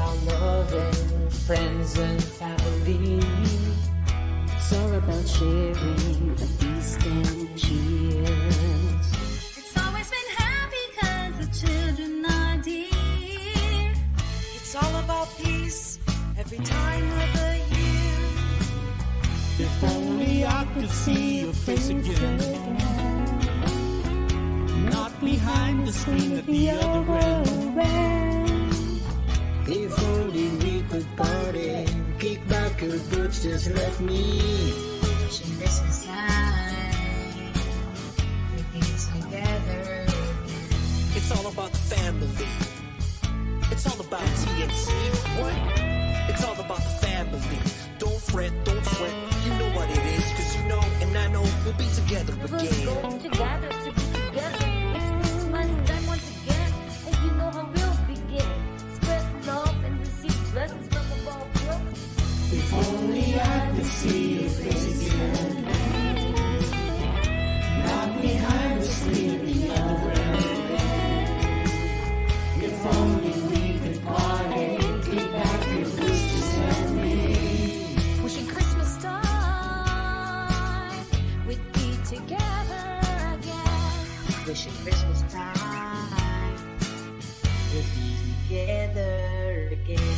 about loving friends and family. It's all about sharing a feast and cheers. It's always been happy cause the children are dear. It's all about peace every time of the year. If only I could see your face again, not behind the screen at the other end. If only we could party, kick back your boots, just let me. Wishing Christmas time to be together again. It's all about the family. It's all about TNC. What? It's all about the family. Don't fret, don't sweat. You know what it is, cause you know and I know we'll be together We'll again. go together to be together. It's Christmas time once again, and you know how we'll begin. Spread love and receive blessings from above. If only I could see your face again, not behind the screen at the other end. If only we could party, kick back your boots, just let me. Wishing Christmas time we'd be together again. Wishing Christmas time we'll be together again.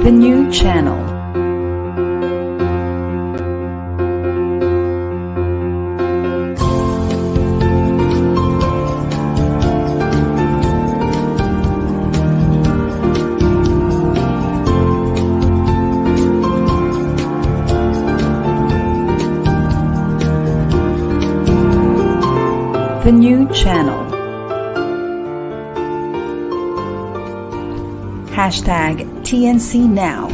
The new channel. The new channel. Hashtag TNC Now.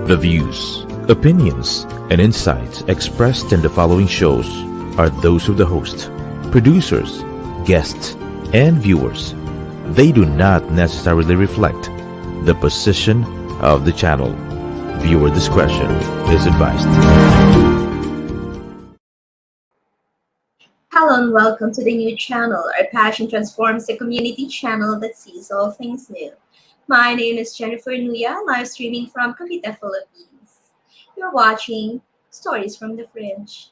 The views, opinions, and insights expressed in the following shows are those of the host, producers, guests, and viewers. They do not necessarily reflect the position of the channel. Viewer discretion is advised. Hello and welcome to the new channel. Our passion transforms the community channel that sees all things new. My name is Jennifer Nuya, live streaming from Cavite, Philippines. You're watching Stories from the Fringe.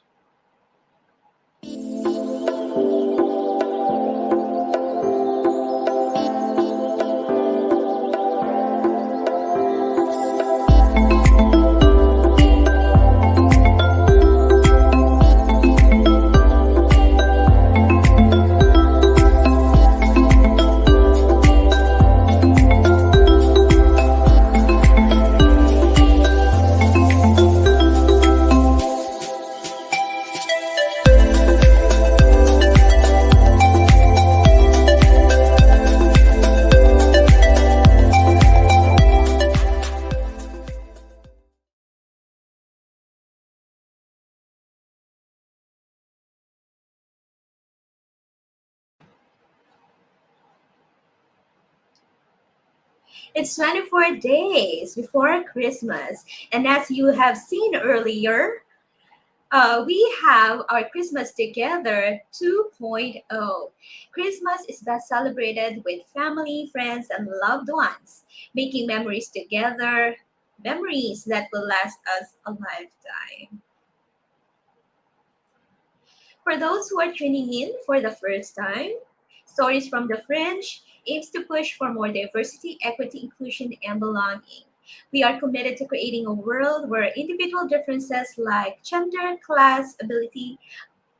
It's 24 days before Christmas, and as you have seen earlier, we have our Christmas Together 2.0. Christmas is best celebrated with family, friends, and loved ones, making memories together, memories that will last us a lifetime. For those who are tuning in for the first time, Stories from the Fringe aims to push for more diversity, equity, inclusion, and belonging. We are committed to creating a world where individual differences like gender, class, ability,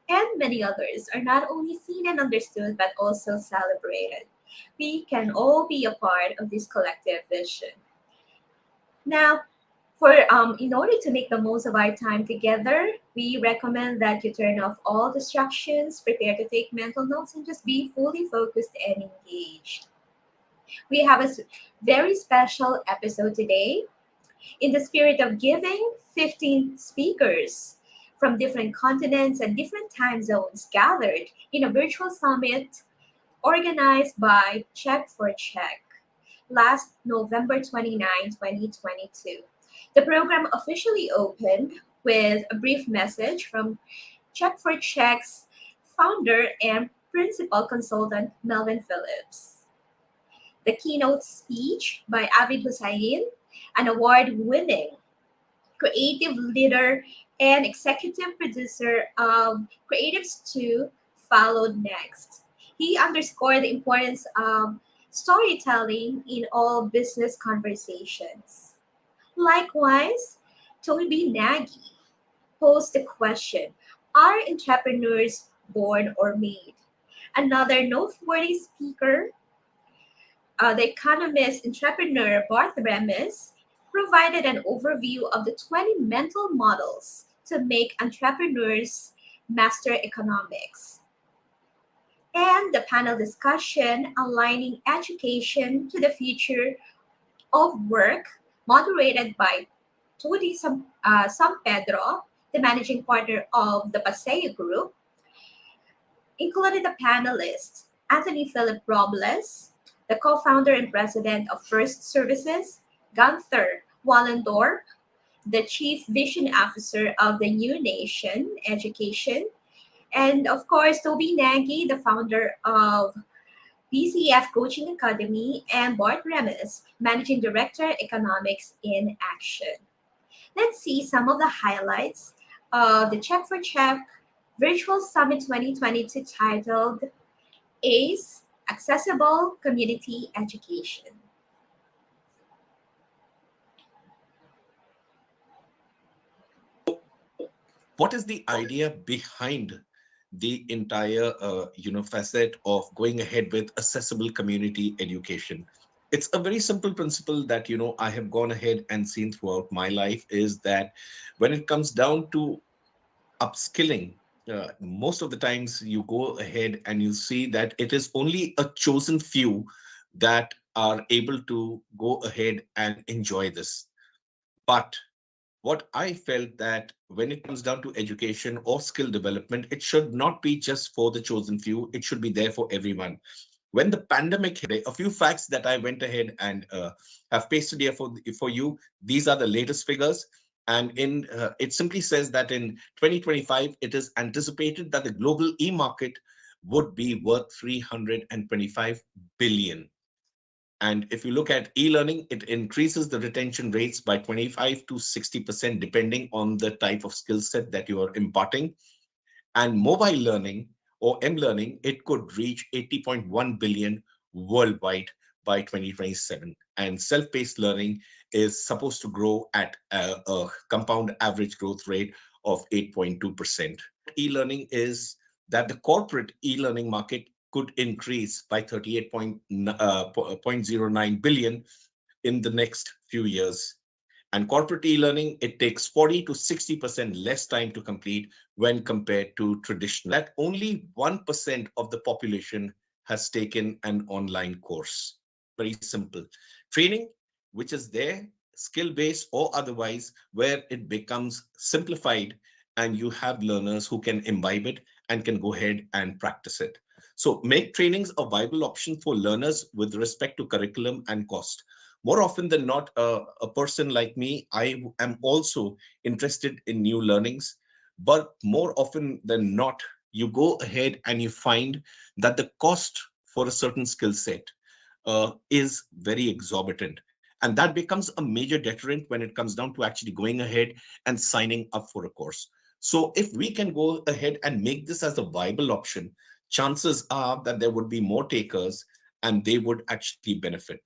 and many others are not only seen and understood, but also celebrated. We can all be a part of this collective vision. Now, in order to make the most of our time together, we recommend that you turn off all distractions, prepare to take mental notes, and just be fully focused and engaged. We have a very special episode today. In the spirit of giving, 15 speakers from different continents and different time zones gathered in a virtual summit organized by Check for Check last November 29, 2022. The program officially opened with a brief message from Check for Check's founder and principal consultant Melvin Phillips. The keynote speech by Avid Hussain, an award winning creative leader and executive producer of Creative Stew, followed next. He underscored the importance of storytelling in all business conversations. Likewise, Toby Nagy posed the question, are entrepreneurs born or made? Another noteworthy speaker, the economist entrepreneur Bart Remes, provided an overview of the 20 mental models to make entrepreneurs master economics. And the panel discussion aligning education to the future of work, moderated by Tudi San Pedro, the managing partner of the Paseo Group, included the panelists Anthony Philip Robles, the co-founder and president of First Services, Gunther Wallendorp, the chief vision officer of the New Nation Education, and of course, Toby Nagy, the founder of BCF Coaching Academy, and Bart Remes, managing director, economics in action. Let's see some of the highlights of the Check for Check Virtual Summit 2022 titled ACE, Accessible Community Education. What is the idea behind the entire facet of going ahead with accessible community education? It's a very simple principle that I have gone ahead and seen throughout my life, is that when it comes down to upskilling, most of the times you go ahead and you see that it is only a chosen few that are able to go ahead and enjoy this. But what I felt, that when it comes down to education or skill development, it should not be just for the chosen few, it should be there for everyone. When the pandemic hit, a few facts that I went ahead and have pasted here for you. These are the latest figures. And it simply says that in 2025, it is anticipated that the global e-market would be worth 325 billion. And if you look at e-learning, it increases the retention rates by 25 to 60%, depending on the type of skill set that you are imparting. And mobile learning or m-learning, it could reach 80.1 billion worldwide by 2027. And self-paced learning is supposed to grow at a compound average growth rate of 8.2%. E-learning is that the corporate e-learning market could increase by 38.09 billion in the next few years. And corporate e-learning, it takes 40 to 60% less time to complete when compared to traditional. That only 1% of the population has taken an online course. Very simple. Training, which is there, skill-based or otherwise, where it becomes simplified and you have learners who can imbibe it and can go ahead and practice it. So make trainings a viable option for learners with respect to curriculum and cost. More often than not, a person like me, I am also interested in new learnings, but more often than not, you go ahead and you find that the cost for a certain skill set is very exorbitant. And that becomes a major deterrent when it comes down to actually going ahead and signing up for a course. So if we can go ahead and make this as a viable option, chances are that there would be more takers and they would actually benefit.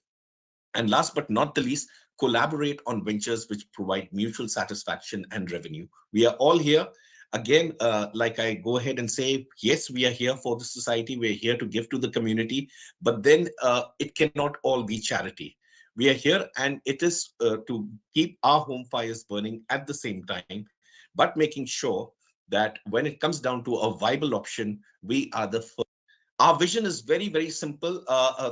And last but not the least, collaborate on ventures which provide mutual satisfaction and revenue. We are all here. Again, like I go ahead and say, yes, we are here for the society. We're here to give to the community, but then it cannot all be charity. We are here and it is to keep our home fires burning at the same time, but making sure that when it comes down to a viable option, we are the first. Our vision is very, very simple.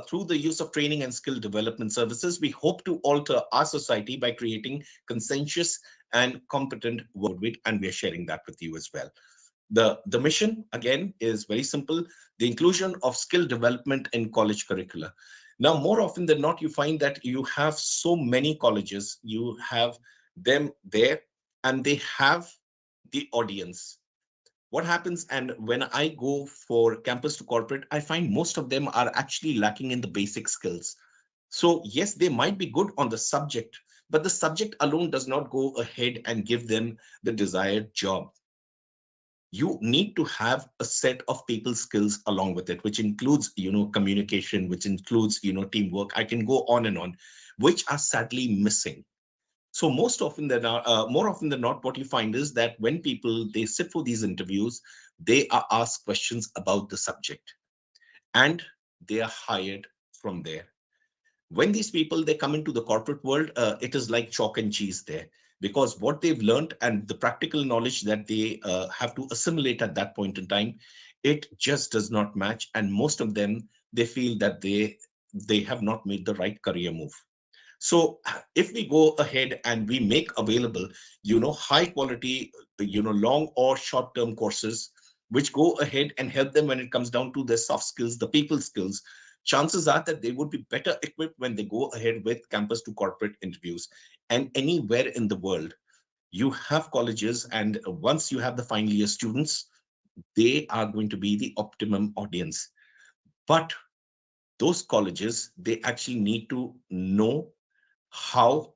Through the use of training and skill development services, we hope to alter our society by creating consensus and competent with, and we are sharing that with you as well. The mission again is very simple: the inclusion of skill development in college curricula. Now, more often than not, you find that you have so many colleges, you have them there, and they have the audience. What happens, and when I go for campus to corporate, I find most of them are actually lacking in the basic skills. So yes, they might be good on the subject, but the subject alone does not go ahead and give them the desired job. You need to have a set of people skills along with it, which includes, communication, which includes, teamwork. I can go on and on, which are sadly missing. So more often than not, what you find is that when people they sit for these interviews, they are asked questions about the subject, and they are hired from there. When these people they come into the corporate world, it is like chalk and cheese there, because what they've learned and the practical knowledge that they have to assimilate at that point in time, it just does not match, and most of them they feel that they have not made the right career move. So if we go ahead and we make available, high quality, long or short term courses, which go ahead and help them when it comes down to their soft skills, the people skills, chances are that they would be better equipped when they go ahead with campus to corporate interviews. And anywhere in the world, you have colleges, and once you have the final year students, they are going to be the optimum audience. But those colleges, they actually need to know how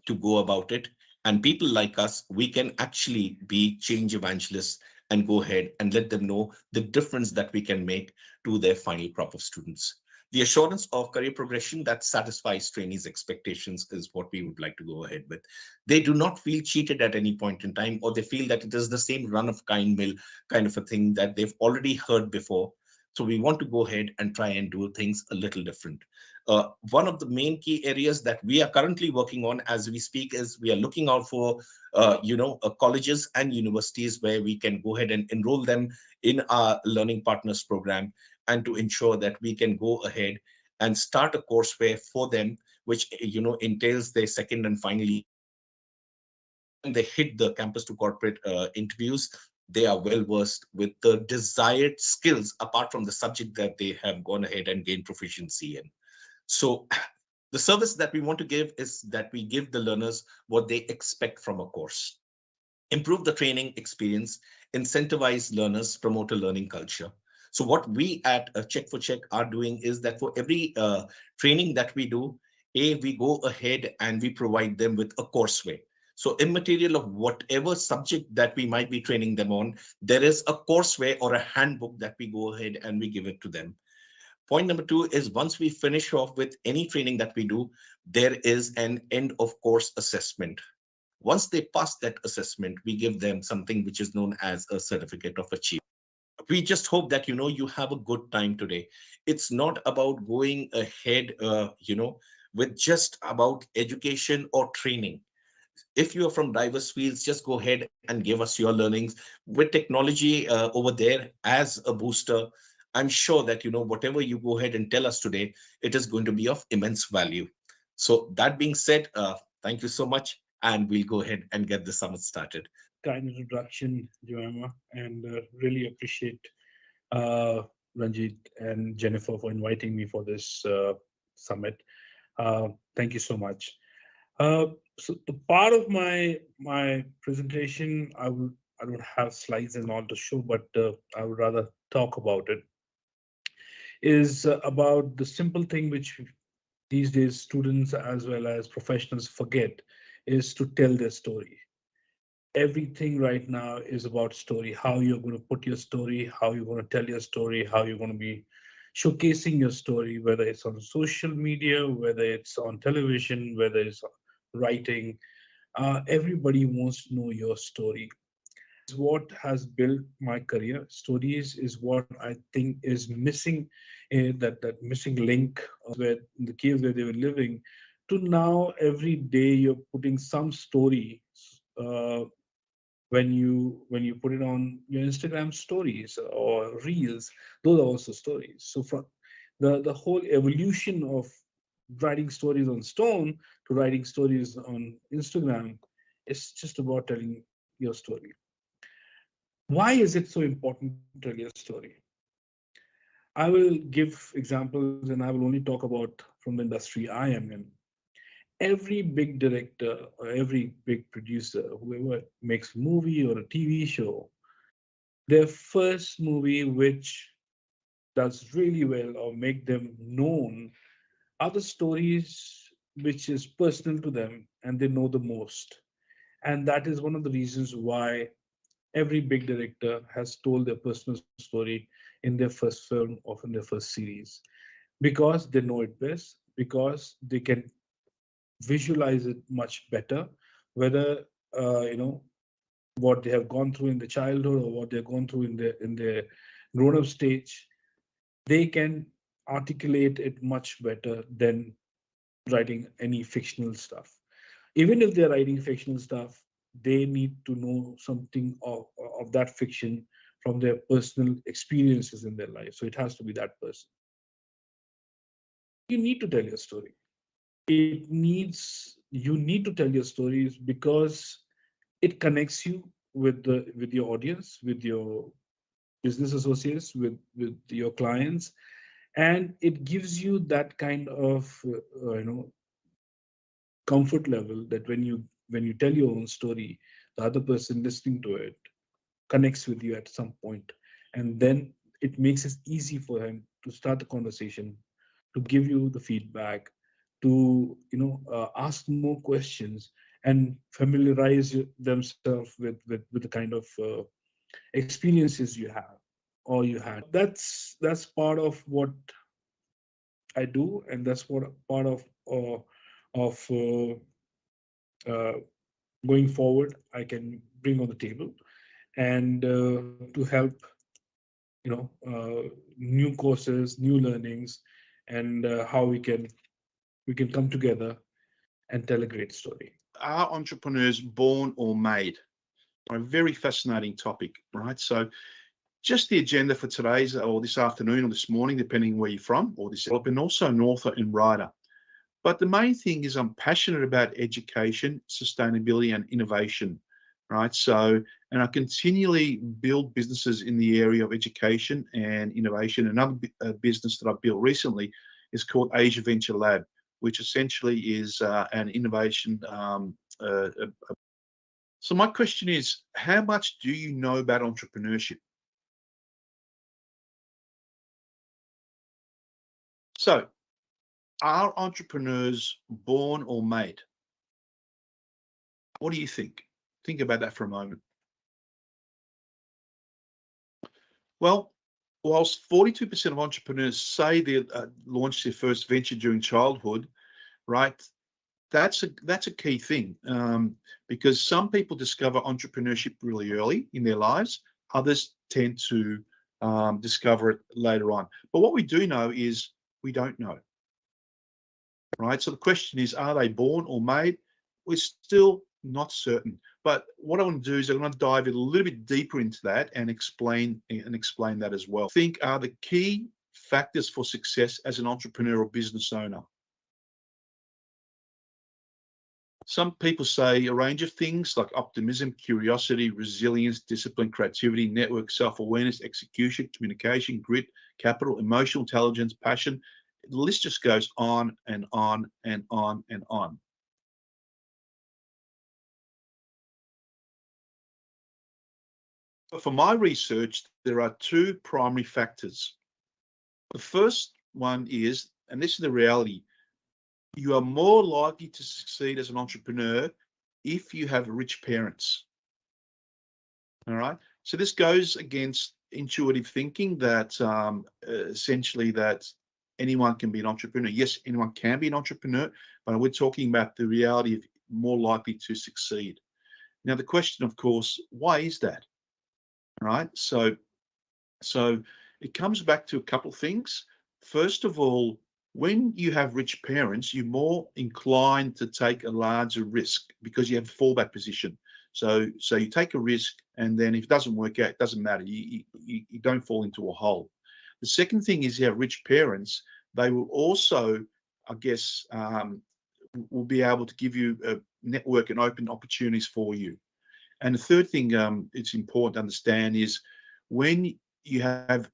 to go about it. And people like us, we can actually be change evangelists and go ahead and let them know the difference that we can make to their final crop of students. The assurance of career progression that satisfies trainees' expectations is what we would like to go ahead with. They do not feel cheated at any point in time, or they feel that it is the same run of kind mill kind of a thing that they've already heard before. So we want to go ahead and try and do things a little different. One of the main key areas that we are currently working on as we speak is we are looking out for, colleges and universities where we can go ahead and enroll them in our learning partners program, and to ensure that we can go ahead and start a courseware for them, which entails their second and final year. When they hit the campus to corporate interviews, they are well versed with the desired skills apart from the subject that they have gone ahead and gained proficiency in. So the service that we want to give is that we give the learners what they expect from a course, improve the training experience, incentivize learners, promote a learning culture. So what we at Check for Check are doing is that for every training that we do, we go ahead and we provide them with a courseware. So immaterial of whatever subject that we might be training them on, there is a courseware or a handbook that we go ahead and we give it to them. Point number two is once we finish off with any training that we do, there is an end of course assessment. Once they pass that assessment, we give them something which is known as a certificate of achievement. We just hope that you have a good time today. It's not about going ahead, with just about education or training. If you are from diverse fields, just go ahead and give us your learnings with technology over there as a booster. I'm sure that whatever you go ahead and tell us today, it is going to be of immense value. So that being said, thank you so much, and we'll go ahead and get the summit started. Kind introduction, Joemma, and really appreciate uh, Ranjit and Jennifer for inviting me for this summit. Thank you so much. Uh, so the part of my presentation, I don't have slides and all to show, but I would rather talk about it. Is about the simple thing which these days students as well as professionals forget, is to tell their story. Everything right now is about story, how you're going to put your story, how you're going to tell your story, how you're going to be showcasing your story, whether it's on social media, whether it's on television, whether it's writing. Everybody wants to know your story. What has built my career. Stories is what I think is missing, that missing link where in the cave where they were living to now every day you're putting some story. uh, when you put it on your Instagram stories or reels, those are also stories. So from the whole evolution of writing stories on stone to writing stories on Instagram It's just about telling your story. Why is it so important to tell your story? I will give examples and I will only talk about from the industry I am in. Every big director or every big producer, whoever makes a movie or a TV show, their first movie which does really well or make them known are the stories which is personal to them and they know the most. And that is one of the reasons why every big director has told their personal story in their first film or in their first series, because they know it best, because they can visualize it much better, whether what they have gone through in the childhood or what they've gone through in their grown-up stage, they can articulate it much better than writing any fictional stuff. Even if they're writing fictional stuff, they need to know something of that fiction from their personal experiences in their life. So it has to be that person. You need to tell your story. You need to tell your stories because it connects you with your audience, with your business associates, with your clients, and it gives you that kind of comfort level that when you tell your own story, the other person listening to it connects with you at some point, and then it makes it easy for him to start the conversation, to give you the feedback, to ask more questions and familiarize themselves with the kind of experiences you have or you had. That's part of what I do, and that's what part of uh, going forward I can bring on the table, and to help new courses, new learnings, and how we can come together and tell a great story. Are entrepreneurs born or made? A very fascinating topic, right? So just the agenda for today's or this afternoon or this morning, depending where you're from, or this, and also an author and writer. But the main thing is I'm passionate about education, sustainability, and innovation, right? So, and I continually build businesses in the area of education and innovation. Another business that I built recently is called Asia Venture Lab, which essentially is an innovation. So my question is, how much do you know about entrepreneurship? So, are entrepreneurs born or made? What do you think? Think about that for a moment. Well, whilst 42% of entrepreneurs say they launched their first venture during childhood, right? That's a key thing, because some people discover entrepreneurship really early in their lives. Others tend to discover it later on. But what we do know is we don't know, right? So the question is, are they born or made? We're still not certain. But what I want to do is I want to dive a little bit deeper into that and explain that as well. I think are the key factors for success as an entrepreneur or business owner. Some people say a range of things like optimism, curiosity, resilience, discipline, creativity, network, self-awareness, execution, communication, grit, capital, emotional intelligence, passion. The list just goes on and on and on and on. But for my research, there are two primary factors. The first one is, and this is the reality, you are more likely to succeed as an entrepreneur if you have rich parents. All right. So this goes against intuitive thinking that essentially that anyone can be an entrepreneur. Yes, anyone can be an entrepreneur, but we're talking about the reality of more likely to succeed. Now, the question, of course, why is that? All right. So it comes back to a couple of things. First of all, when you have rich parents, you're more inclined to take a larger risk because you have a fallback position. So you take a risk, and then if it doesn't work out, it doesn't matter. You don't fall into a hole. The second thing is you have rich parents. They will also, I guess, will be able to give you a network and open opportunities for you. And the third thing it's important to understand is when you have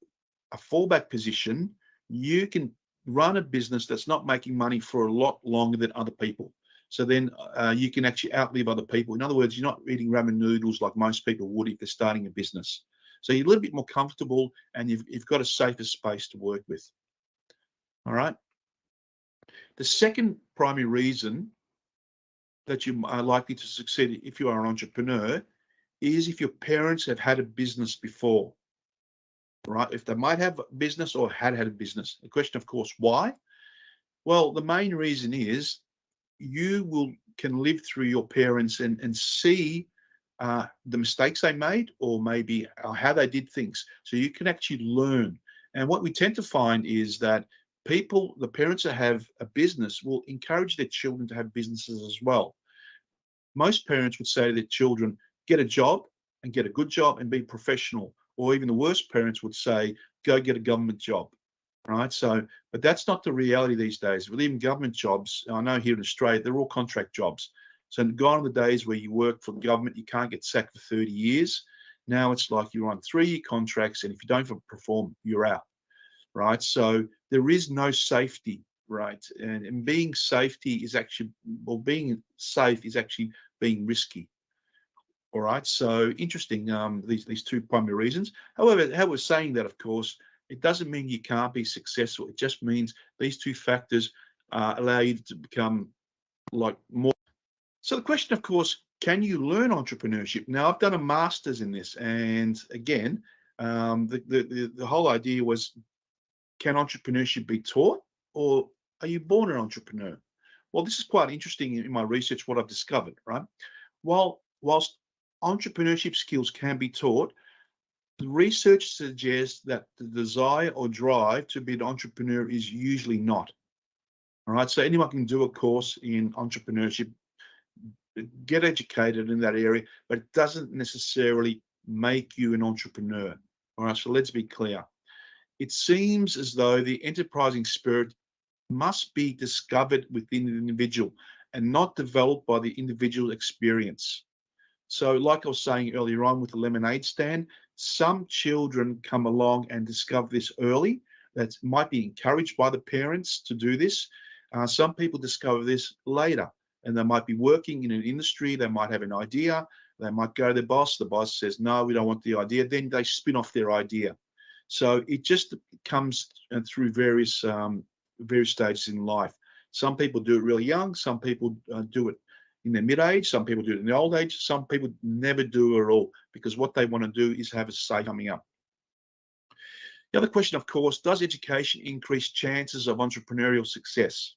a fallback position, you can run a business that's not making money for a lot longer than other people. So then you can actually outlive other people. In other words, you're not eating ramen noodles like most people would if they're starting a business. So you're a little bit more comfortable and you've got a safer space to work with. All right. The second primary reason that you are likely to succeed if you are an entrepreneur is if your parents have had a business before, right? If they might have a business or had a business. The question, of course, why? Well, the main reason is you can live through your parents and see the mistakes they made or maybe how they did things. So you can actually learn. And what we tend to find is that the parents that have a business will encourage their children to have businesses as well. Most parents would say to their children, get a job and get a good job and be professional. Or even the worst parents would say, go get a government job. Right. So, but that's not the reality these days. With even government jobs, I know here in Australia, they're all contract jobs. So gone are the days where you work for the government, you can't get sacked for 30 years. Now it's like you're on 3-year contracts, and if you don't perform, you're out. Right. So there is no safety. Right. And being safety is actually, well, being safe is actually being risky. All right. So interesting. These two primary reasons. However, how we're saying that, of course, it doesn't mean you can't be successful. It just means these two factors allow you to become like more. So the question, of course, can you learn entrepreneurship? Now, I've done a master's in this, and again, the whole idea was, can entrepreneurship be taught, or are you born an entrepreneur? Well, this is quite interesting in my research, what I've discovered, right? Whilst entrepreneurship skills can be taught, the research suggests that the desire or drive to be an entrepreneur is usually not. All right, so anyone can do a course in entrepreneurship, get educated in that area, but it doesn't necessarily make you an entrepreneur. All right, so let's be clear. It seems as though the enterprising spirit must be discovered within the individual and not developed by the individual experience. So like I was saying earlier on with the lemonade stand, some children come along and discover this early. That might be encouraged by the parents to do this. Some people discover this later, and they might be working in an industry. They might have an idea. They might go to their boss. The boss says, no, we don't want the idea. Then they spin off their idea. So it just comes through various stages in life. Some people do it really young. Some people do it in their mid-age, some people do it in the old age, some people never do it at all, because what they want to do is have a say coming up. The other question, of course, does education increase chances of entrepreneurial success?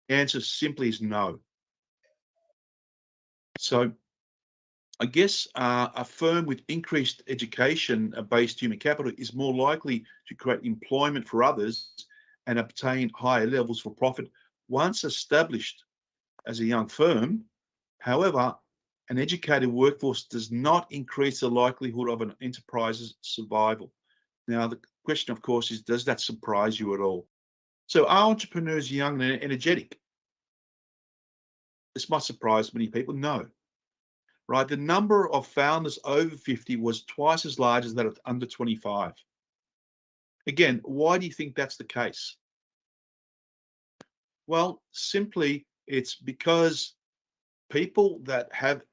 The answer simply is no. So I guess a firm with increased education-based human capital is more likely to create employment for others and obtain higher levels for profit once established as a young firm. However, an educated workforce does not increase the likelihood of an enterprise's survival. Now, the question, of course, is, does that surprise you at all? So are entrepreneurs young and energetic? This might surprise many people. No. Right? The number of founders over 50 was twice as large as that of under 25. Again, why do you think that's the case? Well, simply it's because people that have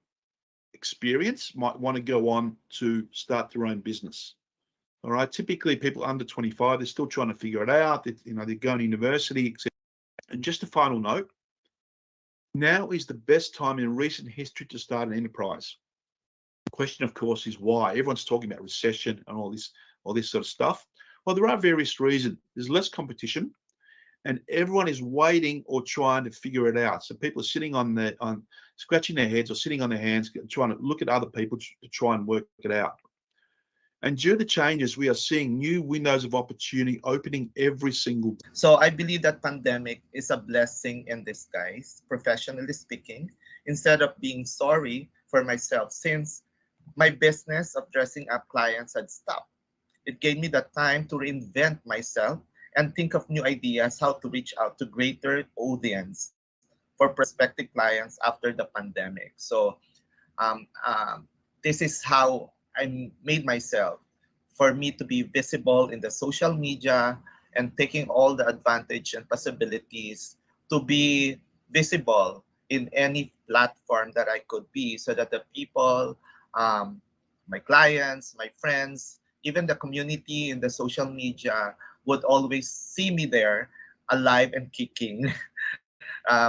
experience might want to go on to start their own business. All right. Typically, people under 25, they're still trying to figure it out. They're going to university, etc. And just a final note: now is the best time in recent history to start an enterprise. The question, of course, is why. Everyone's talking about recession and all this sort of stuff. Well, there are various reasons. There's less competition, and everyone is waiting or trying to figure it out. So people are sitting on scratching their heads or sitting on their hands, trying to look at other people to try and work it out. And due to the changes, we are seeing new windows of opportunity opening every single day. So I believe that pandemic is a blessing in disguise, professionally speaking, instead of being sorry for myself, since my business of dressing up clients had stopped. It gave me the time to reinvent myself and think of new ideas how to reach out to greater audience for prospective clients after the pandemic. So um, um, this is how I made myself for me to be visible in the social media and taking all the advantage and possibilities to be visible in any platform that I could be so that the people, um, my clients, my friends, even the community in the social media would always see me there alive and kicking.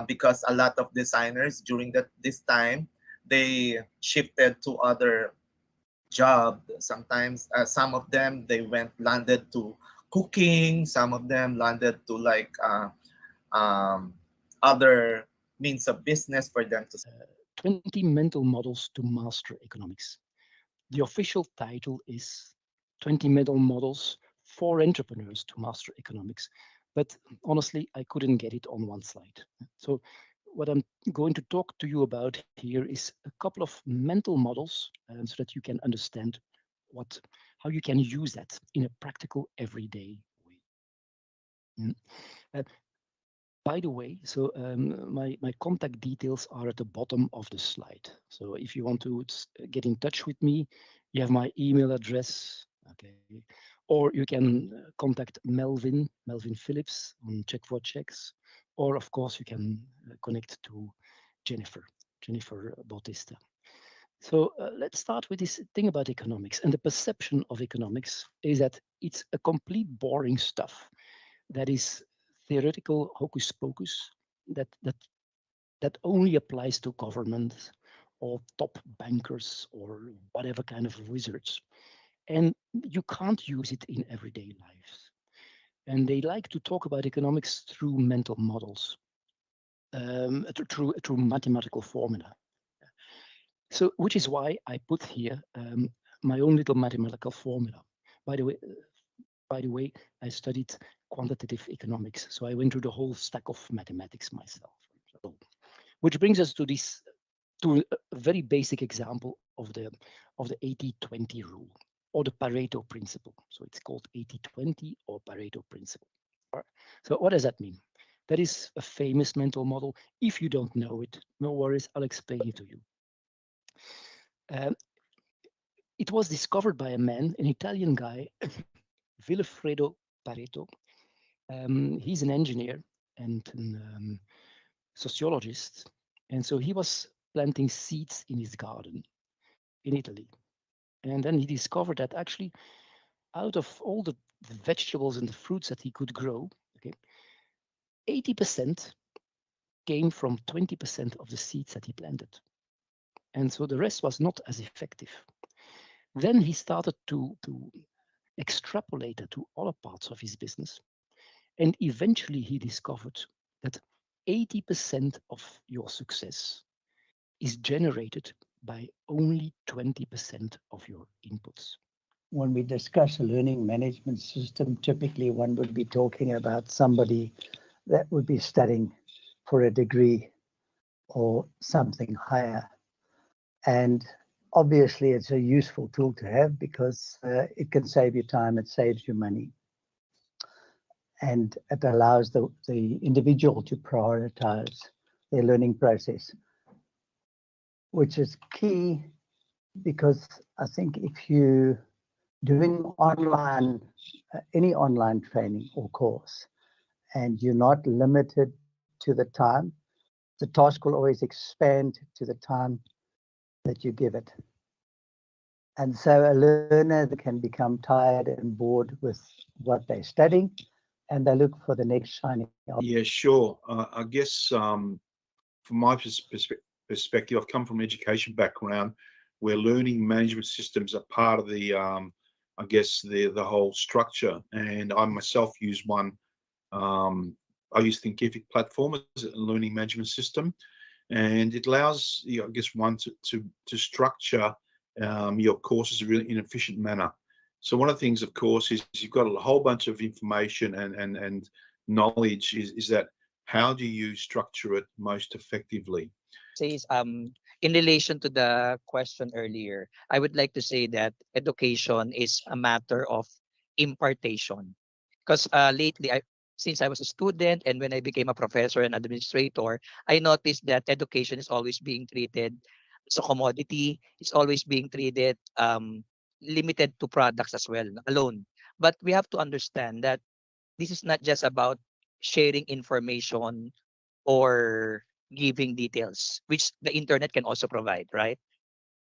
Because a lot of designers during this time they shifted to other job. Sometimes some of them they went landed to cooking, some of them landed to like um, other means of business for them to. 20 mental models to master economics. The official title is 20 mental models for entrepreneurs to master economics. But honestly, I couldn't get it on one slide. So what I'm going to talk to you about here is a couple of mental models so that you can understand how you can use that in a practical everyday way. Mm. Uh, by the way, so my contact details are at the bottom of the slide. So if you want to get in touch with me, you have my email address, okay? Or you can contact Melvin Phillips on Check for Checks, or of course you can connect to Jennifer Bautista. So let's start with this thing about economics. And the perception of economics is that it's a complete boring stuff that is theoretical hocus pocus that only applies to governments or top bankers or whatever kind of wizards. And you can't use it in everyday lives. And they like to talk about economics through mental models, through mathematical formula. So, which is why I put here my own little mathematical formula. By the way, by the way, I studied quantitative economics, so I went through the whole stack of mathematics myself. So, which brings us to a very basic example of the 80-20 rule or the Pareto principle. So it's called 80-20 or Pareto principle. All right. So what does that mean? That is a famous mental model. If you don't know it, no worries, I'll explain it to you. Um, it was discovered by a man, an Italian guy, Vilfredo Pareto. He's an engineer and a sociologist. And so he was planting seeds in his garden in Italy. And then he discovered that actually, out of all the vegetables and the fruits that he could grow, okay, 80% came from 20% of the seeds that he planted. And so the rest was not as effective. Then he started to extrapolate that to other parts of his business. And eventually he discovered that 80% of your success is generated by only 20% of your inputs. When we discuss a learning management system, typically one would be talking about somebody that would be studying for a degree or something higher. And obviously, it's a useful tool to have because it can save you time, it saves you money. And it allows the individual to prioritize their learning process, which is key because I think if you doing online, any online training or course, and you're not limited to the time, the task will always expand to the time that you give it. And so a learner that can become tired and bored with what they're studying, and they look for the next shiny object. Yeah, sure. I guess from my perspective, I've come from an education background where learning management systems are part of the, I guess, the whole structure. And I myself use one. I use Thinkific platform as a learning management system, and it allows you, I guess, one to structure your courses really in an efficient manner. So one of the things, of course, is you've got a whole bunch of information and knowledge. Is that how do you structure it most effectively? Says in relation to the question earlier, I would like to say that education is a matter of impartation. Because lately, since I was a student and when I became a professor and administrator, I noticed that education is always being treated as a commodity. It's always being treated limited to products as well, alone. But we have to understand that this is not just about sharing information or giving details, which the internet can also provide, right?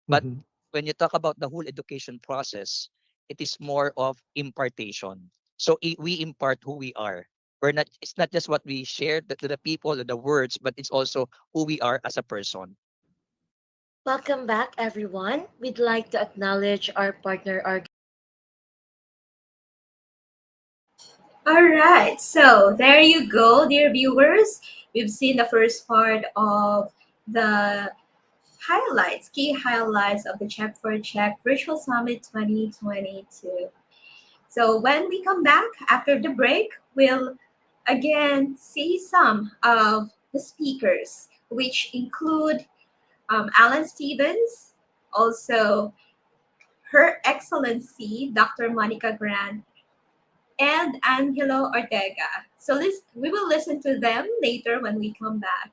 But Mhm. when you talk about the whole education process, it is more of impartation. So we impart who we are. We're not. It's not just what we share to the people or the words, but it's also who we are as a person. Welcome back, everyone. We'd like to acknowledge our partner, our All right, so there you go, dear viewers. We've seen the first part of the highlights, key highlights of the Cheque Virtual Summit 2022. So when we come back after the break, we'll again see some of the speakers, which include Alan Stevens, also Her Excellency Dr. Monica Grant, and Angelo Ortega. So we will listen to them later when we come back.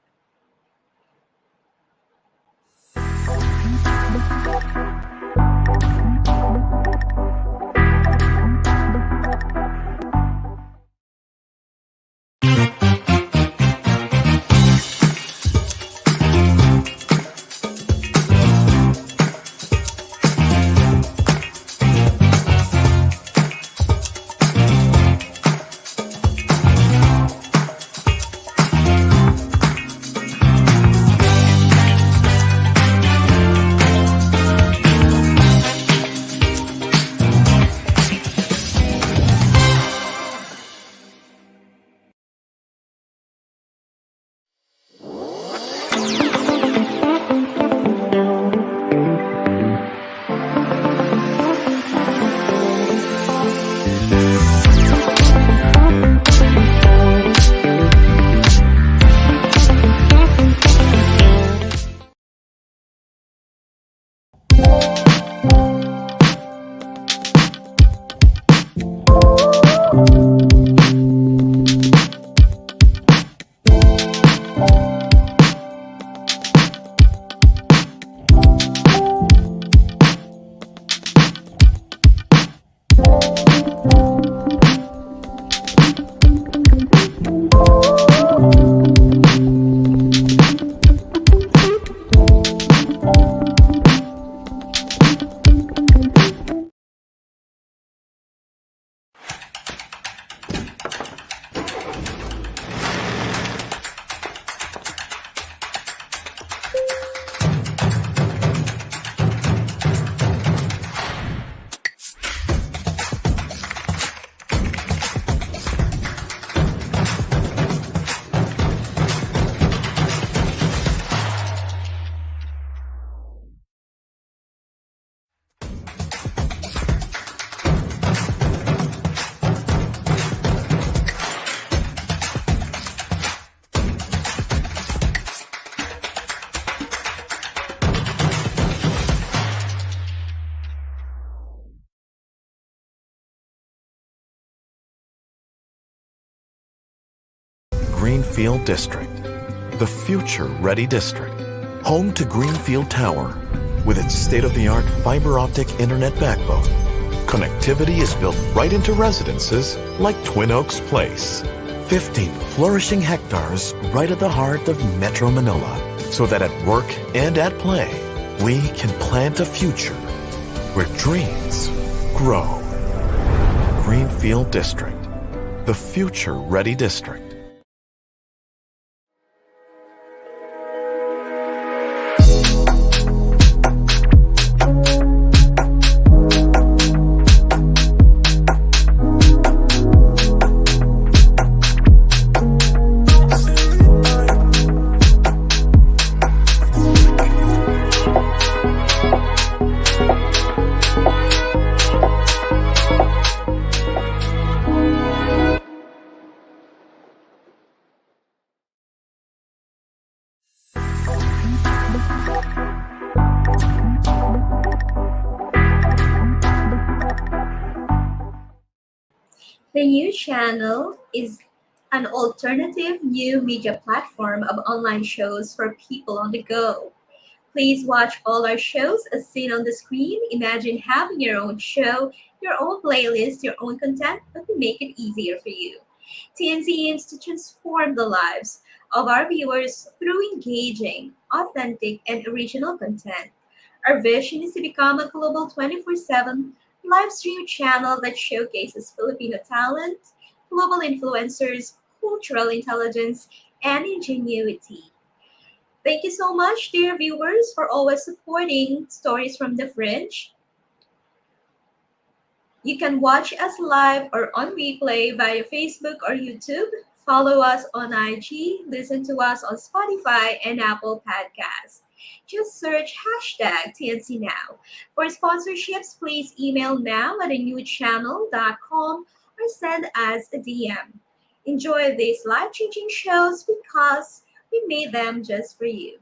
Greenfield District, the future-ready district, home to Greenfield Tower. With its state-of-the-art fiber optic internet backbone, connectivity is built right into residences like Twin Oaks Place. 15 flourishing hectares right at the heart of Metro Manila, so that at work and at play, we can plant a future where dreams grow. Greenfield District, the future-ready district. The new channel is an alternative new media platform of online shows for people on the go. Please watch all our shows as seen on the screen. Imagine having your own show, your own playlist, your own content, but we make it easier for you. TNC aims to transform the lives of our viewers through engaging, authentic, and original content. Our vision is to become a global 24/7 live stream channel that showcases Filipino talent, global influencers, cultural intelligence, and ingenuity. Thank you so much, dear viewers, for always supporting Stories from the Fringe. You can watch us live or on replay via Facebook or YouTube. Follow us on IG, listen to us on Spotify and Apple Podcasts. Just search hashtag TNC Now. For sponsorships, please email now at anewchannel.com or send us a DM. Enjoy these life-changing shows because we made them just for you.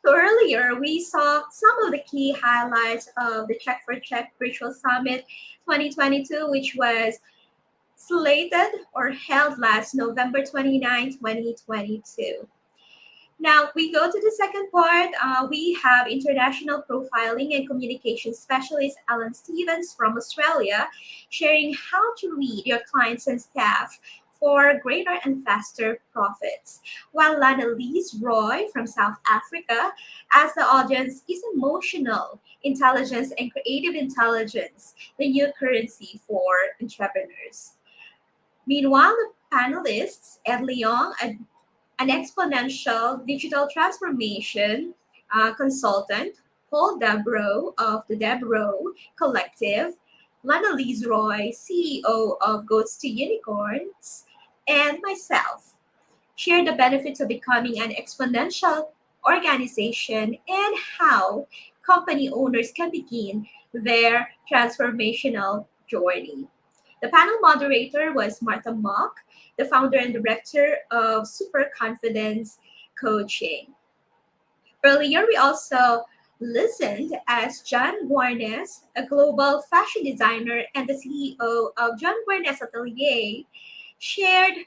So earlier, we saw some of the key highlights of the Cheque Virtual Summit 2022, which was slated or held last November 29, 2022. Now we go to the second part. We have international profiling and communication specialist Alan Stevens from Australia sharing how to lead your clients and staff for greater and faster profits. While Lana Lise Roy from South Africa as the audience is emotional intelligence and creative intelligence, the new currency for entrepreneurs. Meanwhile, the panelists, Ed Leong, an exponential digital transformation consultant, Paul Debro of the Debro Collective, Lana Lise Roy, CEO of Goats to Unicorns, and myself share the benefits of becoming an exponential organization and how company owners can begin their transformational journey. The panel moderator was Martha Mock, the founder and director of Super Confidence Coaching. Earlier, we also listened as John Guarnes, a global fashion designer and the CEO of John Guarnes Atelier, shared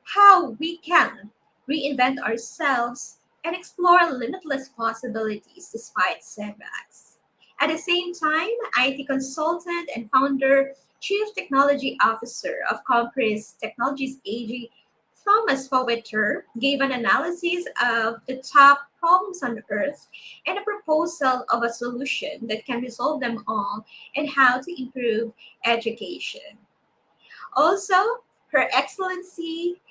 how we can reinvent ourselves and explore limitless possibilities despite setbacks. At the same time, IT consultant and founder, Chief Technology Officer of Compris Technologies AG, Thomas Poweter, gave an analysis of the top problems on Earth and a proposal of a solution that can resolve them all and how to improve education. Also, Her Excellency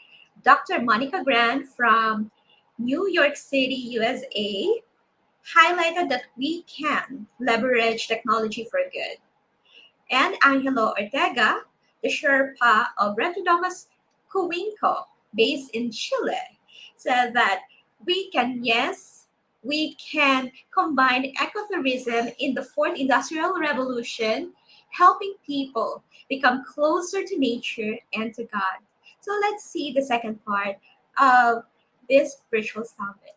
Dr. Monica Grant from New York City, USA, highlighted that we can leverage technology for good. And Angelo Ortega, the Sherpa of Retrodomus Coinco, based in Chile, said that we can combine ecotourism in the fourth industrial revolution, helping people become closer to nature and to God. So let's see the second part of this virtual summit.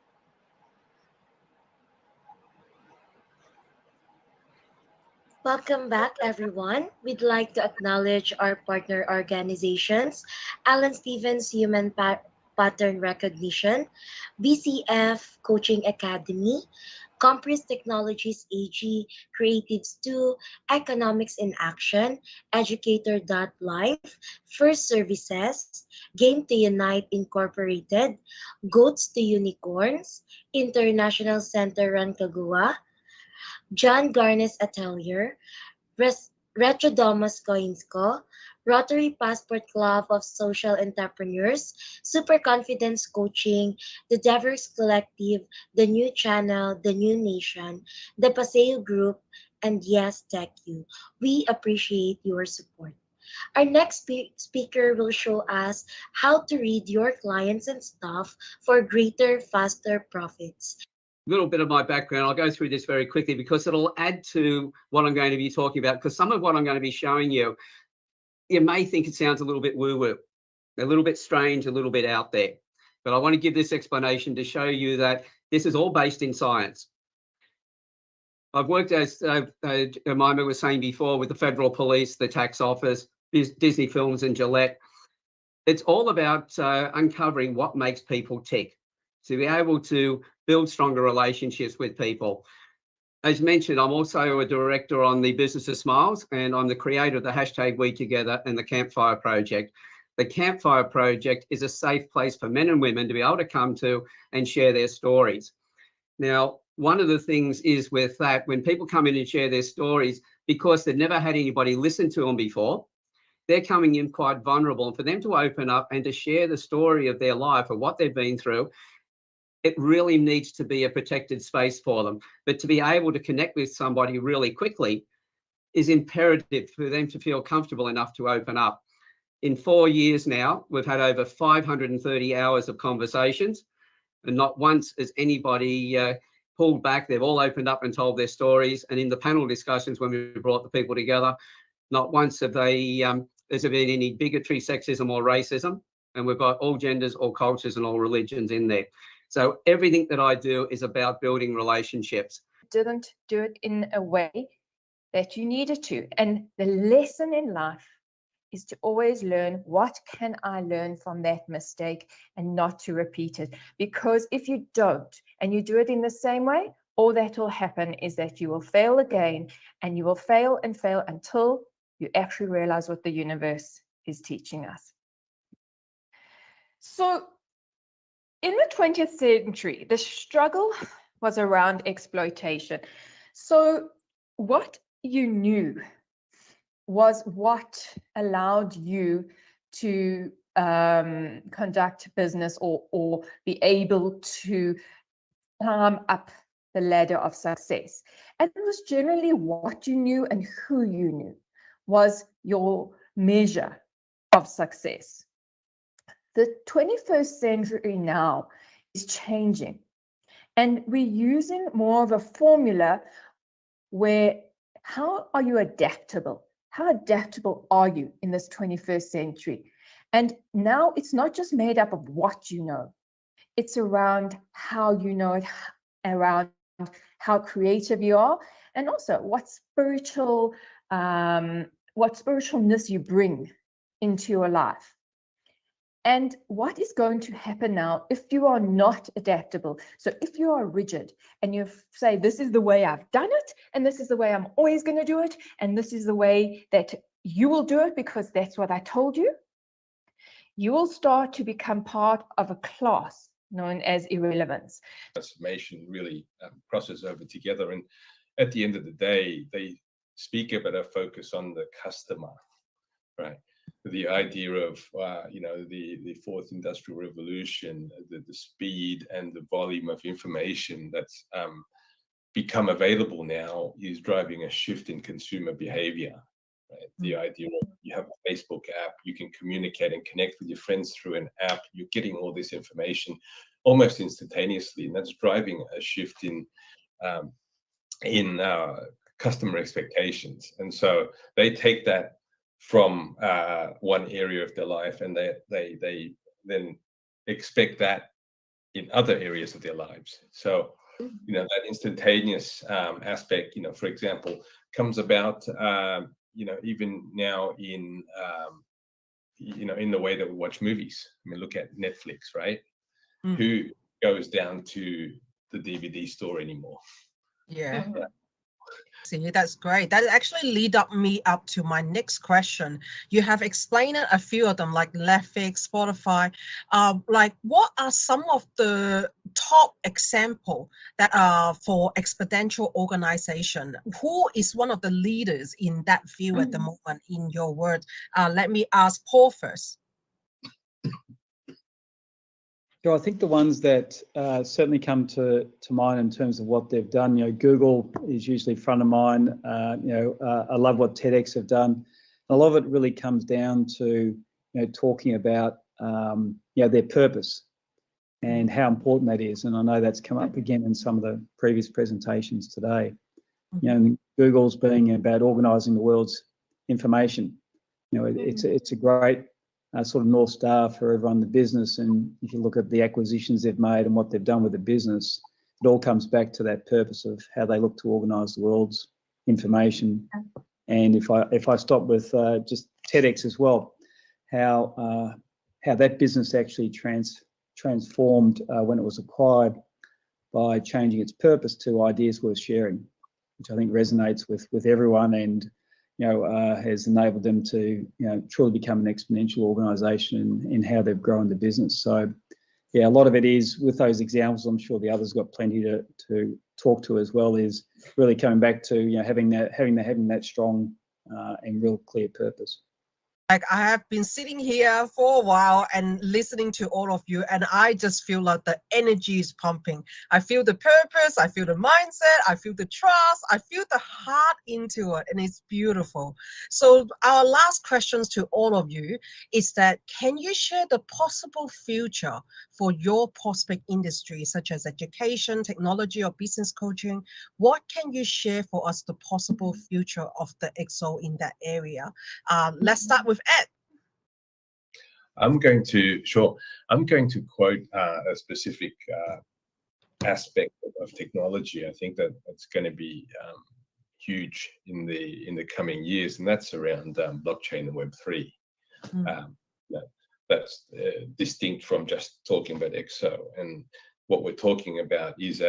Welcome back, everyone. We'd like to acknowledge our partner organizations, Alan Stevens Pattern Recognition, BCF Coaching Academy, Compris Technologies AG, Creatives 2, Economics in Action, Educator.life, First Services, Game to Unite Incorporated, Goats to Unicorns, International Center Rancagua, John Garnes Atelier, Retrodomus Coinsco, Rotary Passport Club of Social Entrepreneurs, Super Confidence Coaching, the Devers Collective, The New Channel, The New Nation, the Paseo Group, and Yes Tech You. We appreciate your support. Our next speaker will show us how to read your clients and staff for greater, faster profits. Little bit of my background. I'll go through this very quickly because it'll add to what I'm going to be talking about, because some of what I'm going to be showing you, you may think it sounds a little bit woo-woo, a little bit strange, a little bit out there. But I want to give this explanation to show you that this is all based in science. I've worked, as Jemima was saying before, with the Federal Police, the Tax Office, Disney Films and Gillette. It's all about uncovering what makes people tick, to be able to build stronger relationships with people. As mentioned, I'm also a director on the Business of Smiles, and I'm the creator of the hashtag We Together and the Campfire Project. The Campfire Project is a safe place for men and women to be able to come to and share their stories. Now, one of the things is with that, when people come in and share their stories, because they've never had anybody listen to them before, they're coming in quite vulnerable. And for them to open up and to share the story of their life or what they've been through, it really needs to be a protected space for them. But to be able to connect with somebody really quickly is imperative for them to feel comfortable enough to open up. In 4 years now, we've had over 530 hours of conversations, and not once has anybody pulled back. They've all opened up and told their stories. And in the panel discussions, when we brought the people together, not once have they, has there been any bigotry, sexism or racism. And we've got all genders, all cultures and all religions in there. So everything that I do is about building relationships. Didn't do it in a way that you needed to. And the lesson in life is to always learn, what can I learn from that mistake and not to repeat it. Because if you don't and you do it in the same way, all that will happen is that you will fail again, and you will fail and fail until you actually realize what the universe is teaching us. So in the 20th century, the struggle was around exploitation. So what you knew was what allowed you to conduct business or be able to climb up the ladder of success. And it was generally what you knew and who you knew was your measure of success. The 21st century now is changing, and we're using more of a formula where, how are you adaptable? How adaptable are you in this 21st century? And now it's not just made up of what you know, it's around how you know it, around how creative you are, and also what spiritualness you bring into your life. And what is going to happen now if you are not adaptable? So if you are rigid and you say, this is the way I've done it, and this is the way I'm always going to do it, and this is the way that you will do it because that's what I told you, you will start to become part of a class known as irrelevance. Transformation really crosses over together. And at the end of the day, they speak about a focus on the customer, right? The idea of, the fourth industrial revolution, the speed and the volume of information that's become available now is driving a shift in consumer behavior. Right? The idea of, you have a Facebook app, you can communicate and connect with your friends through an app, you're getting all this information almost instantaneously, and that's driving a shift in customer expectations. And so they take that from one area of their life, and they then expect that in other areas of their lives. So, that instantaneous aspect, for example, comes about, even now in, in the way that we watch movies. I mean, look at Netflix, right? Who goes down to the DVD store anymore? Yeah. See, that's great. That actually lead me up to my next question. You have explained a few of them, like Netflix, Spotify. What are some of the top example that are for exponential organization? Who is one of the leaders in that field at the moment, in your words? Let me ask Paul first. So I think the ones that certainly come to mind in terms of what they've done, Google is usually front of mind. I love what TEDx have done. A lot of it really comes down to, talking about, their purpose and how important that is. And I know that's come up again in some of the previous presentations today. Google's being about organising the world's information. It's a great sort of North Star for everyone in the business. And if you look at the acquisitions they've made and what they've done with the business, it all comes back to that purpose of how they look to organise the world's information. And if I stop with just TEDx as well, how that business actually transformed when it was acquired by changing its purpose to ideas worth sharing, which I think resonates with everyone, and has enabled them to truly become an exponential organisation in how they've grown the business. So yeah, a lot of it is with those examples. I'm sure the others got plenty to talk to as well. Is really coming back to having that strong and real clear purpose. Like I have been sitting here for a while and listening to all of you, and I just feel like the energy is pumping. I feel the purpose, I feel the mindset, I feel the trust, I feel the heart into it, and it's beautiful. So our last questions to all of you is that, can you share the possible future for your prospect industry, such as education, technology, or business coaching? What can you share for us the possible future of the EXO in that area? Let's start with Ed. I'm going to quote a specific aspect of technology. I think that it's going to be huge in the coming years, and that's around blockchain and Web3. That's distinct from just talking about EXO. And what we're talking about is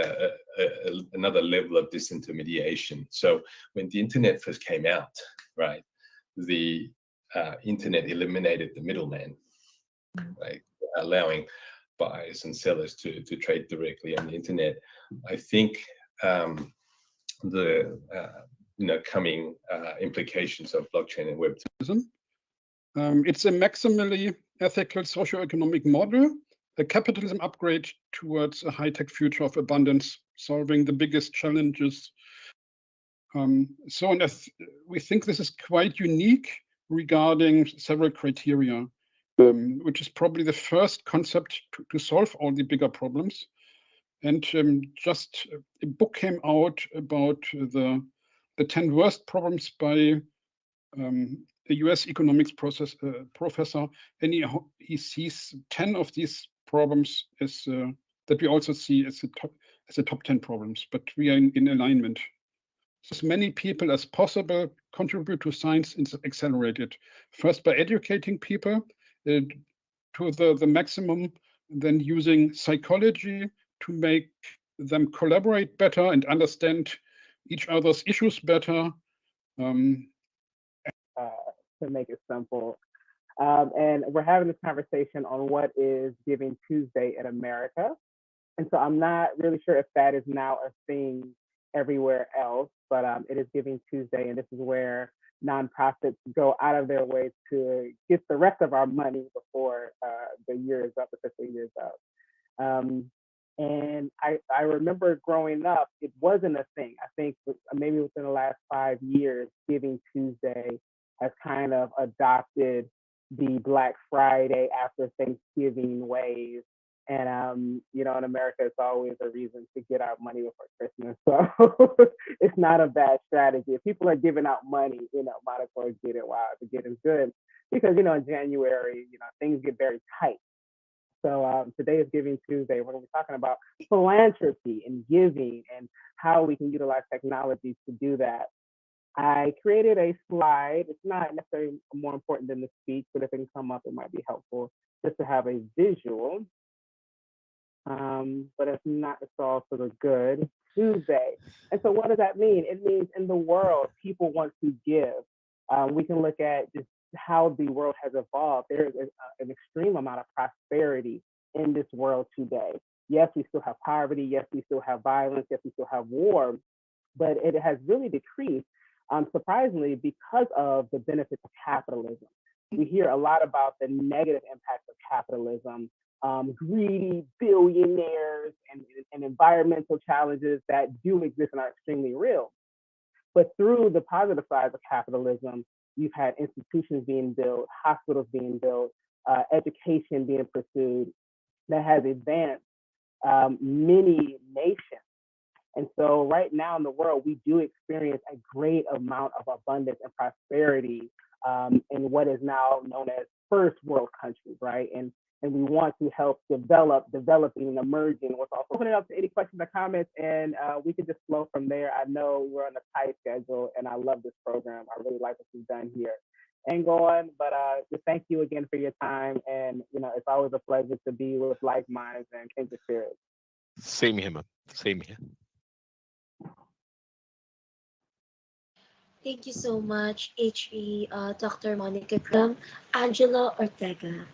another level of disintermediation. So when the internet first came out, right, the internet eliminated the middleman, right, allowing buyers and sellers to trade directly on the internet. I think the coming implications of blockchain and Web3. It's a maximally ethical socio-economic model, a capitalism upgrade towards a high-tech future of abundance, solving the biggest challenges. We think this is quite unique regarding several criteria, which is probably the first concept to solve all the bigger problems. And just a book came out about the 10 worst problems by a US economics professor, and he sees 10 of these problems as that we also see as the top 10 problems, but we are in alignment. As many people as possible contribute to science and accelerate it. First, by educating people to the maximum, then using psychology to make them collaborate better and understand each other's issues better. To make it simple. And we're having this conversation on what is Giving Tuesday in America. And so I'm not really sure if that is now a thing everywhere else, but it is Giving Tuesday, and this is where nonprofits go out of their way to get the rest of our money before the year is up, the fiscal year is up. And I remember growing up, it wasn't a thing. I think maybe within the last 5 years, Giving Tuesday has kind of adopted the Black Friday after Thanksgiving ways. And, in America, it's always a reason to get our money before Christmas. So it's not a bad strategy. If people are giving out money, might as well get it while the getting's good. Because, in January, things get very tight. So today is Giving Tuesday. We're going to be talking about philanthropy and giving and how we can utilize technology to do that. I created a slide. It's not necessarily more important than the speech, but if it can come up, it might be helpful just to have a visual. But if not, it's all for the good. Tuesday. And so what does that mean? It means in the world, people want to give. We can look at just how the world has evolved. There is an extreme amount of prosperity in this world today. Yes, we still have poverty. Yes, we still have violence. Yes, we still have war. But it has really decreased, surprisingly, because of the benefits of capitalism. We hear a lot about the negative impacts of capitalism, greedy billionaires and environmental challenges that do exist and are extremely real. But through the positive side of capitalism, you've had institutions being built, hospitals being built, education being pursued that has advanced many nations. And so right now in the world, we do experience a great amount of abundance and prosperity in what is now known as first world countries, right? And we want to help developing and emerging. We'll also open it up to any questions or comments, and we can just flow from there. I know we're on a tight schedule, and I love this program. I really like what you've done here. and going. But just thank you again for your time, and it's always a pleasure to be with like minds and kindred spirits. Same here, man. Same here. Thank you so much, Dr. Monica Graham, Angelo Ortega.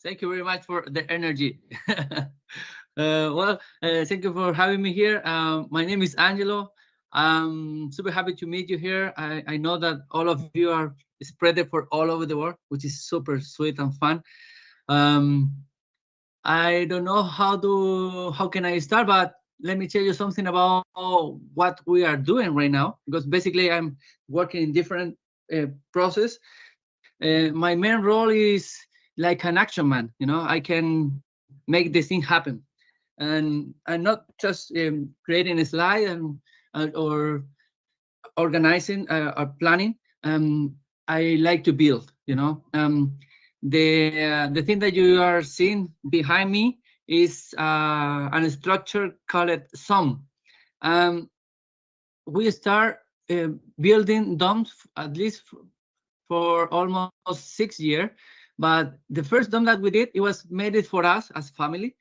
Thank you very much for the energy. Thank you for having me here. My name is Angelo. I'm super happy to meet you here. I know that all of you are spread for all over the world, which is super sweet and fun. I don't know how can I start, but let me tell you something about what we are doing right now, because basically I'm working in different process. My main role is like an action man. I can make this thing happen, and I'm not just creating a slide and or organizing or planning. I like to build. The thing that you are seeing behind me is a structure called SOM. We start building domes at least for almost 6 years, but the first dome that we did, it was made it for us as family,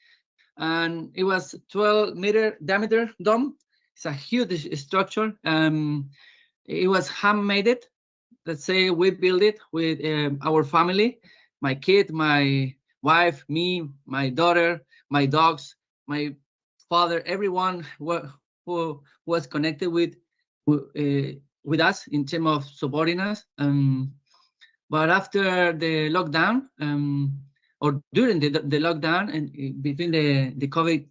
and it was 12-meter diameter dome. It's a huge structure. It was handmade. Let's say we built it with our family, my kid, my wife, me, my daughter, my dogs, my father, everyone who was connected with us in terms of supporting us. But after the lockdown, or during the lockdown and between the COVID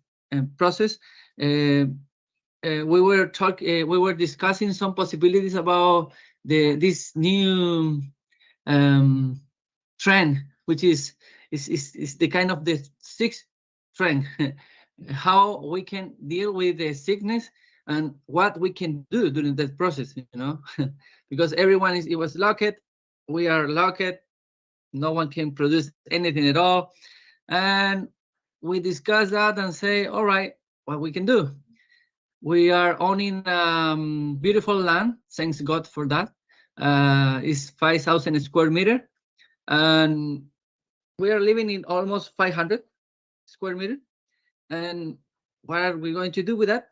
process, we were discussing some possibilities about this new trend, which is the kind of the sixth trend, how we can deal with the sickness and what we can do during that process, because everyone it was locked, we are locked, no one can produce anything at all, and we discuss that and say, all right, what we can do. We are owning beautiful land, thanks God for that. It's 5,000 square meter, and we are living in almost 500 square meter. And what are we going to do with that?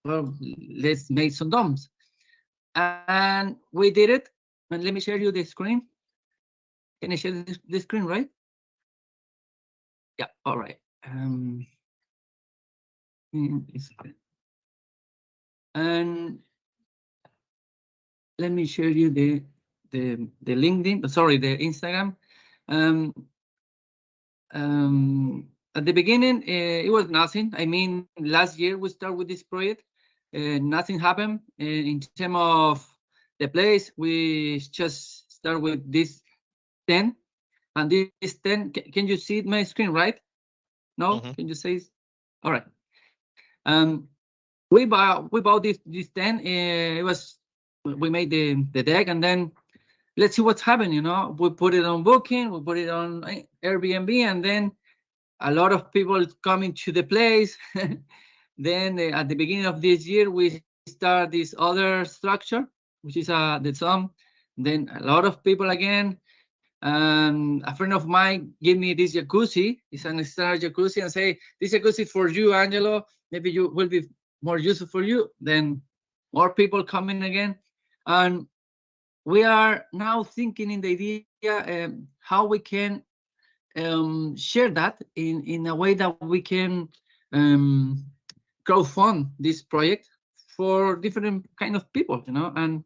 Well, let's make some domes. And we did it. And let me share you the screen. Can I share the screen, right? Yeah, all right. And let me share you the LinkedIn, sorry, the Instagram. At the beginning, it was nothing. I mean, last year we started with this project. Nothing happened. In terms of the place, we just start with this 10. And this 10, can you see my screen, right? No? Can you say? All right. We bought this 10. We made the deck, and then let's see what's happening. We put it on Booking, we put it on Airbnb, and then a lot of people coming to the place. Then at the beginning of this year, we start this other structure, which is the SOM. Then a lot of people again. And a friend of mine gave me this jacuzzi. It's an extra jacuzzi, and say, this jacuzzi for you, Angelo. Maybe you will be more useful for you. Then more people coming again. And we are now thinking in the idea how we can share that in a way that we can crowdfund this project for different kind of people, and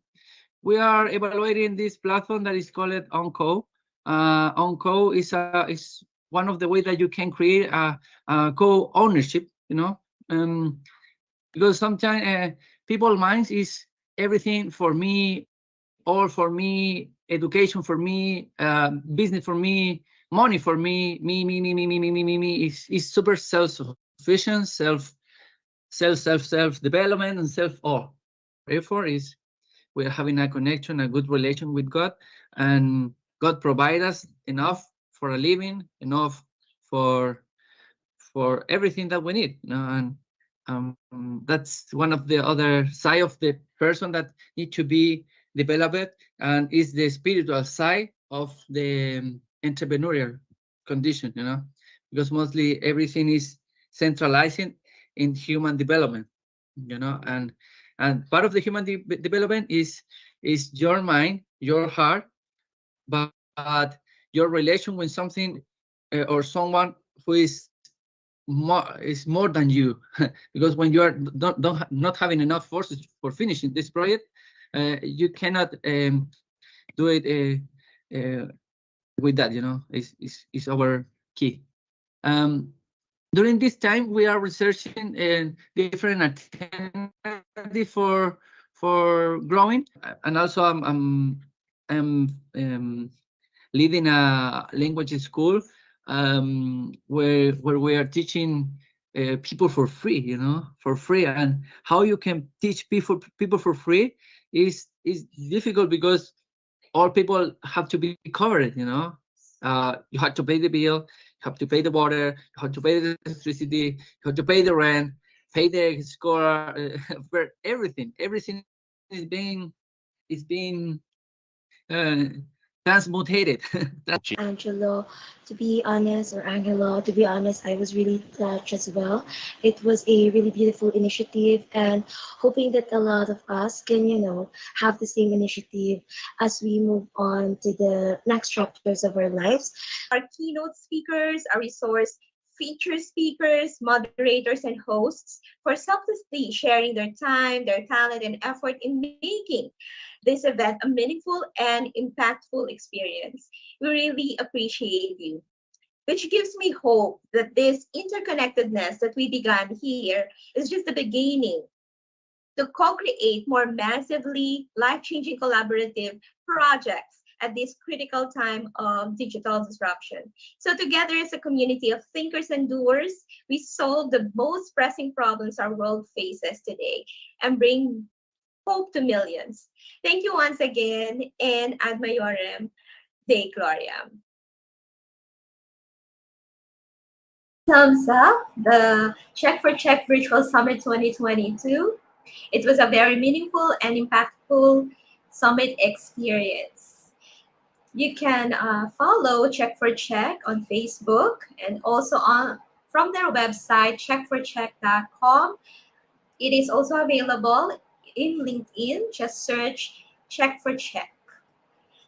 we are evaluating this platform that is called OnCo. OnCo is one of the ways that you can create a co-ownership, because sometimes people's minds is everything for me, all for me, education for me, business for me, money for me, me, is super self-sufficient, self-development, and self-all. Therefore, we're having a connection, a good relation with God, and God provides us enough for a living, enough for everything that we need. And That's one of the other side of the person that need to be developed, and is the spiritual side of the entrepreneurial condition, because mostly everything is centralizing in human development, and part of the human development is your mind, your heart, but your relation with something or someone who is more than you. Because when you are not having enough forces for finishing this project, you cannot do it with that. Is our key. During this time, we are researching different alternatives for growing, and also I'm leading a language school where we are teaching people for free, for free. And how you can teach people for free is difficult, because all people have to be covered. You have to pay the bill, you have to pay the water, you have to pay the electricity, you have to pay the rent, pay the score, for everything. Everything is being transmutated. Angelo, to be honest, or Angelo, to be honest, I was really touched as well. It was a really beautiful initiative, and hoping that a lot of us can, have the same initiative as we move on to the next chapters of our lives. Our keynote speakers, our resource feature speakers, moderators, and hosts for selflessly sharing their time, their talent, and effort in making this event a meaningful and impactful experience. We really appreciate you, which gives me hope that this interconnectedness that we began here is just the beginning to co-create more massively life-changing collaborative projects at this critical time of digital disruption. So together as a community of thinkers and doers, we solve the most pressing problems our world faces today and bring hope to millions. Thank you once again, and ad maiorem Dei Gloriam. Thumbs up the Cheque Virtual Summit 2022. It was a very meaningful and impactful summit experience. You can follow Cheque on Facebook, and also from their website, checkforcheck.com. It is also available in LinkedIn. Just search Cheque.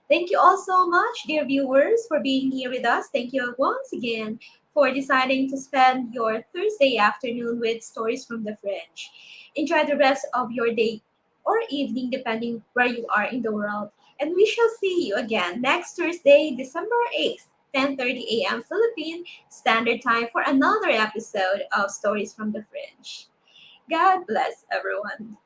Thank you all so much, dear viewers, for being here with us. Thank you once again for deciding to spend your Thursday afternoon with Stories from the Fringe. Enjoy the rest of your day or evening, depending where you are in the world. And we shall see you again next Thursday, December 8th, 10:30 a.m. Philippine Standard Time for another episode of Stories from the Fringe. God bless everyone.